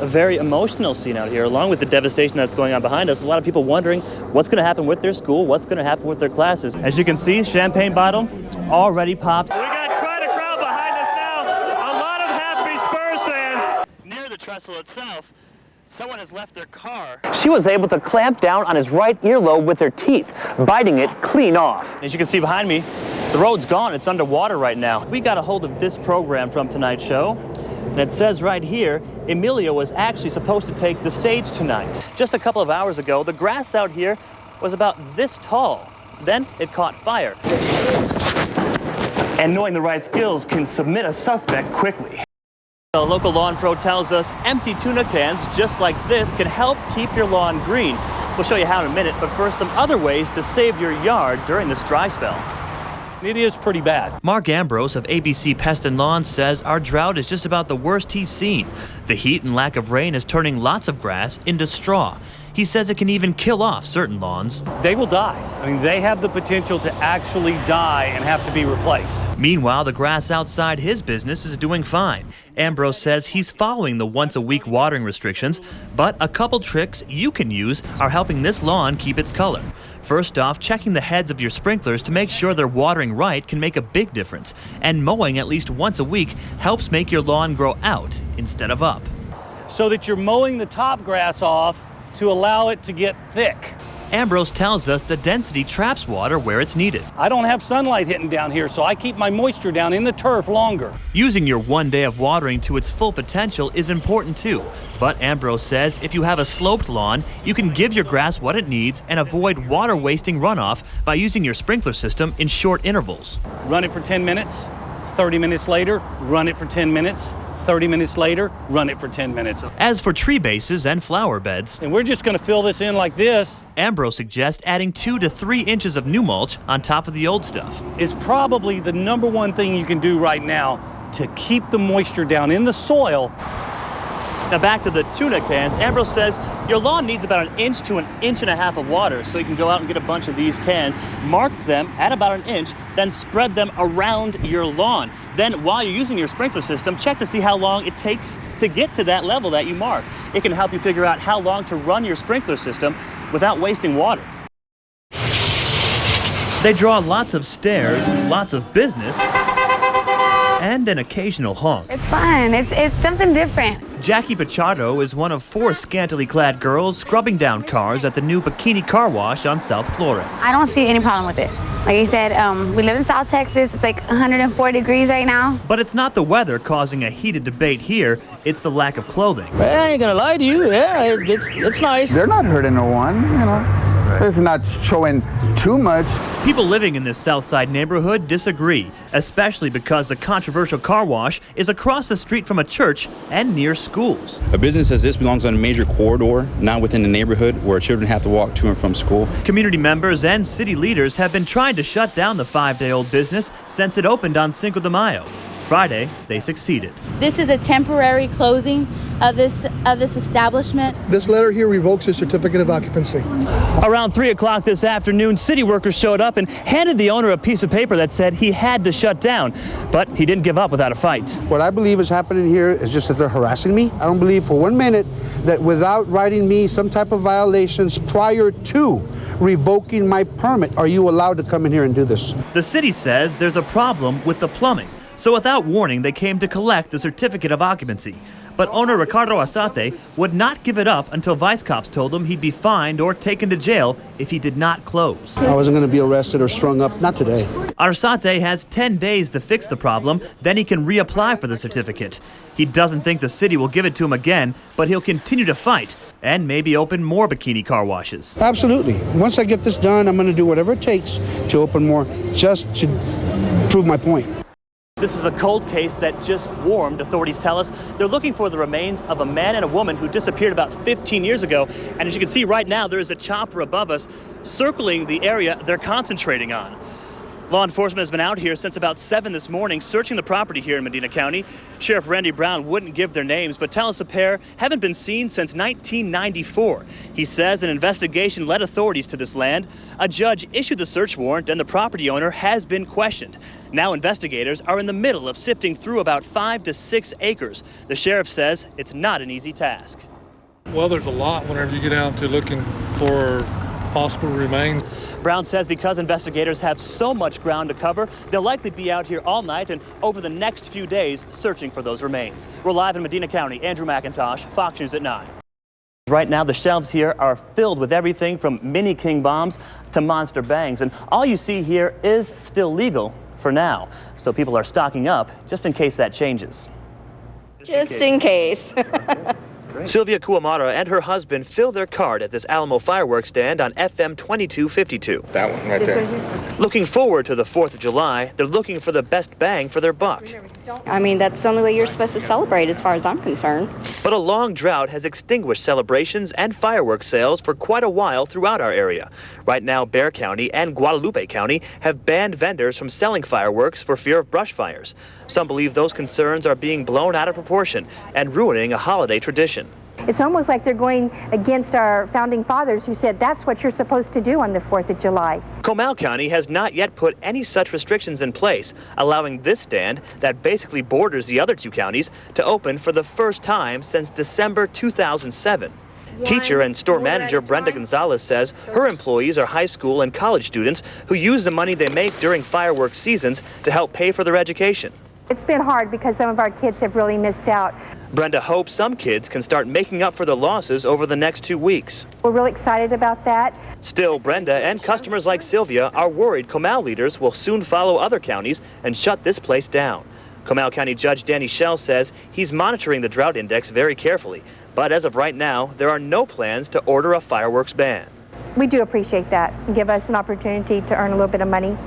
a very emotional scene out here, along with the devastation that's going on behind us. A lot of people wondering what's going to happen with their school, what's going to happen with their classes. As you can see, champagne bottle already popped. We got quite a crowd behind us now. A lot of happy Spurs fans. Near the trestle itself, someone has left their car. She was able to clamp down on his right earlobe with her teeth, biting it clean off. As you can see behind me, the road's gone. It's underwater right now. We got a hold of this program from tonight's show. And it says right here, Emilia was actually supposed to take the stage tonight. Just a couple of hours ago, the grass out here was about this tall. Then it caught fire. And knowing the right skills can submit a suspect quickly. The local lawn pro tells us empty tuna cans just like this can help keep your lawn green. We'll show you how in a minute, but first some other ways to save your yard during this dry spell. It is pretty bad. Mark Ambrose of ABC Pest and Lawn says our drought is just about the worst he's seen. The heat and lack of rain is turning lots of grass into straw. He says it can even kill off certain lawns. They will die. I mean, they have the potential to actually die and have to be replaced. Meanwhile, the grass outside his business is doing fine. Ambrose says he's following the once-a-week watering restrictions, but a couple tricks you can use are helping this lawn keep its color. First off, checking the heads of your sprinklers to make sure they're watering right can make a big difference. And mowing at least once a week helps make your lawn grow out instead of up. So that you're mowing the top grass off to allow it to get thick. Ambrose tells us the density traps water where it's needed. I don't have sunlight hitting down here, so I keep my moisture down in the turf longer. Using your one day of watering to its full potential is important too. But Ambrose says if you have a sloped lawn, you can give your grass what it needs and avoid water wasting runoff by using your sprinkler system in short intervals. Run it for 10 minutes, 30 minutes later, run it for 10 minutes, 30 minutes later, run it for 10 minutes. As for tree bases and flower beds, and we're just going to fill this in like this. Ambrose suggests adding 2 to 3 inches of new mulch on top of the old stuff. Is probably the number one thing you can do right now to keep the moisture down in the soil. Now back to the tuna cans, Ambrose says your lawn needs about 1 inch to 1.5 inches of water, so you can go out and get a bunch of these cans, mark them at about 1 inch, then spread them around your lawn. Then while you're using your sprinkler system, check to see how long it takes to get to that level that you mark. It can help you figure out how long to run your sprinkler system without wasting water. They draw lots of stares, lots of business, and an occasional honk. It's fun. It's something different. Jackie Pichardo is one of 4 scantily clad girls scrubbing down cars at the new Bikini Car Wash on South Flores. I don't see any problem with it. Like you said, we live in South Texas. It's like 104 degrees right now. But it's not the weather causing a heated debate here. It's the lack of clothing. I ain't gonna lie to you. Yeah, it's nice. They're not hurting no one, you know. It's not showing too much. People living in this Southside neighborhood disagree, especially because the controversial car wash is across the street from a church and near schools. A business as this belongs on a major corridor, not within the neighborhood where children have to walk to and from school. Community members and city leaders have been trying to shut down the 5-day-old business since it opened on Cinco de Mayo. Friday, they succeeded. This is a temporary closing of this establishment. This letter here revokes his certificate of occupancy. Around 3 o'clock this afternoon, city workers showed up and handed the owner a piece of paper that said he had to shut down, but he didn't give up without a fight. What I believe is happening here is just that they're harassing me. I don't believe for 1 minute that without writing me some type of violations prior to revoking my permit, are you allowed to come in here and do this? The city says there's a problem with the plumbing. So without warning, they came to collect the certificate of occupancy. But owner Ricardo Arzate would not give it up until vice cops told him he'd be fined or taken to jail if he did not close. I wasn't going to be arrested or strung up, not today. Arzate has 10 days to fix the problem, then he can reapply for the certificate. He doesn't think the city will give it to him again, but he'll continue to fight and maybe open more bikini car washes. Absolutely. Once I get this done, I'm going to do whatever it takes to open more just to prove my point. This is a cold case that just warmed, authorities tell us. They're looking for the remains of a man and a woman who disappeared about 15 years ago. And as you can see right now, there is a chopper above us circling the area they're concentrating on. Law enforcement has been out here since about 7 this morning searching the property here in Medina County. Sheriff Randy Brown wouldn't give their names, but tells the pair haven't been seen since 1994. He says an investigation led authorities to this land. A judge issued the search warrant and the property owner has been questioned. Now investigators are in the middle of sifting through about 5 to 6 acres. The sheriff says it's not an easy task. Well, there's a lot whenever you get out to looking for possible remains. Brown says because investigators have so much ground to cover, they'll likely be out here all night and over the next few days searching for those remains. We're live in Medina County. Andrew McIntosh, Fox News at 9. Right now, the shelves here are filled with everything from mini king bombs to monster bangs, and all you see here is still legal for now. So people are stocking up just in case that changes. Just in case. Sylvia Kuamara and her husband fill their cart at this Alamo fireworks stand on FM 2252. That one right there. Looking forward to the 4th of July, they're looking for the best bang for their buck. I mean, that's the only way you're supposed to celebrate as far as I'm concerned. But a long drought has extinguished celebrations and fireworks sales for quite a while throughout our area. Right now, Bexar County and Guadalupe County have banned vendors from selling fireworks for fear of brush fires. Some believe those concerns are being blown out of proportion and ruining a holiday tradition. It's almost like they're going against our founding fathers who said that's what you're supposed to do on the 4th of July. Comal County has not yet put any such restrictions in place, allowing this stand that basically borders the other 2 counties to open for the first time since December 2007. Teacher and store manager Brenda Gonzalez says her employees are high school and college students who use the money they make during fireworks seasons to help pay for their education. It's been hard because some of our kids have really missed out. Brenda hopes some kids can start making up for the losses over the next 2 weeks. We're really excited about that. Still, Brenda and customers like Sylvia are worried Comal leaders will soon follow other counties and shut this place down. Comal County Judge Danny Schell says he's monitoring the drought index very carefully, but as of right now, there are no plans to order a fireworks ban. We do appreciate that and give us an opportunity to earn a little bit of money.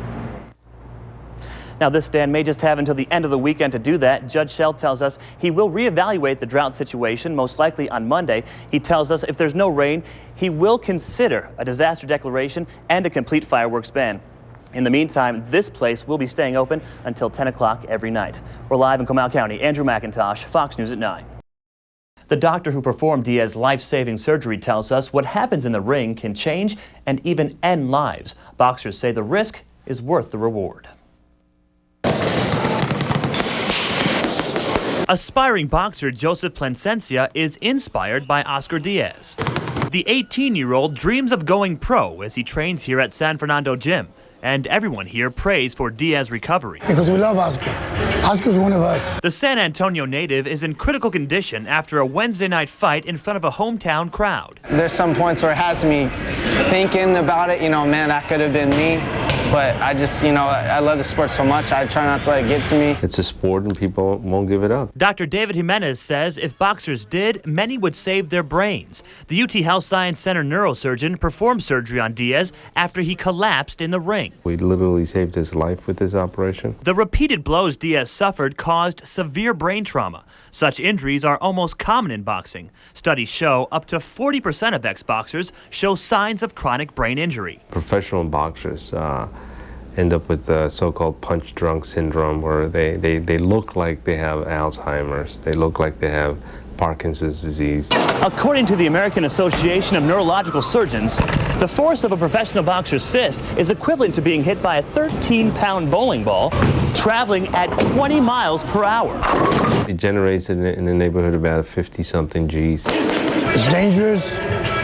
Now, this stand may just have until the end of the weekend to do that. Judge Schell tells us he will reevaluate the drought situation, most likely on Monday. He tells us if there's no rain, he will consider a disaster declaration and a complete fireworks ban. In the meantime, this place will be staying open until 10 o'clock every night. We're live in Comal County. Andrew McIntosh, Fox News at 9. The doctor who performed Diaz's life-saving surgery tells us what happens in the ring can change and even end lives. Boxers say the risk is worth the reward. Aspiring boxer Joseph Plasencia is inspired by Oscar Diaz. The 18-year-old dreams of going pro as he trains here at San Fernando Gym. And everyone here prays for Diaz's recovery. Because we love Oscar. Oscar's one of us. The San Antonio native is in critical condition after a Wednesday night fight in front of a hometown crowd. There's some points where it has me thinking about it, man, that could have been me. But I just, I love the sport so much, I try not to let it get to me. It's a sport and people won't give it up. Dr. David Jimenez says if boxers did, many would save their brains. The UT Health Science Center neurosurgeon performed surgery on Diaz after he collapsed in the ring. We literally saved his life with this operation. The repeated blows Diaz suffered caused severe brain trauma. Such injuries are almost common in boxing. Studies show up to 40% of ex-boxers show signs of chronic brain injury. Professional boxers end up with the so-called punch drunk syndrome, where they look like they have Alzheimer's, they look like they have Parkinson's disease. According to the American Association of Neurological Surgeons, the force of a professional boxer's fist is equivalent to being hit by a 13-pound bowling ball traveling at 20 miles per hour. It generates in the neighborhood about 50-something G's. It's dangerous.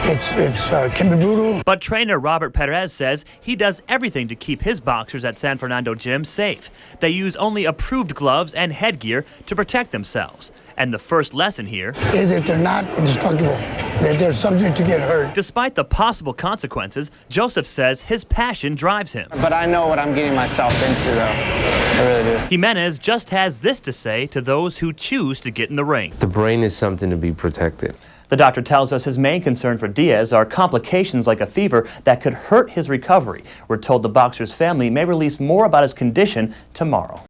It can be brutal. But trainer Robert Perez says he does everything to keep his boxers at San Fernando Gym safe. They use only approved gloves and headgear to protect themselves. And the first lesson here is that they're not indestructible, that they're subject to get hurt. Despite the possible consequences, Joseph says his passion drives him. But I know what I'm getting myself into, though. I really do. Jimenez just has this to say to those who choose to get in the ring. The brain is something to be protected. The doctor tells us his main concern for Diaz are complications like a fever that could hurt his recovery. We're told the boxer's family may release more about his condition tomorrow.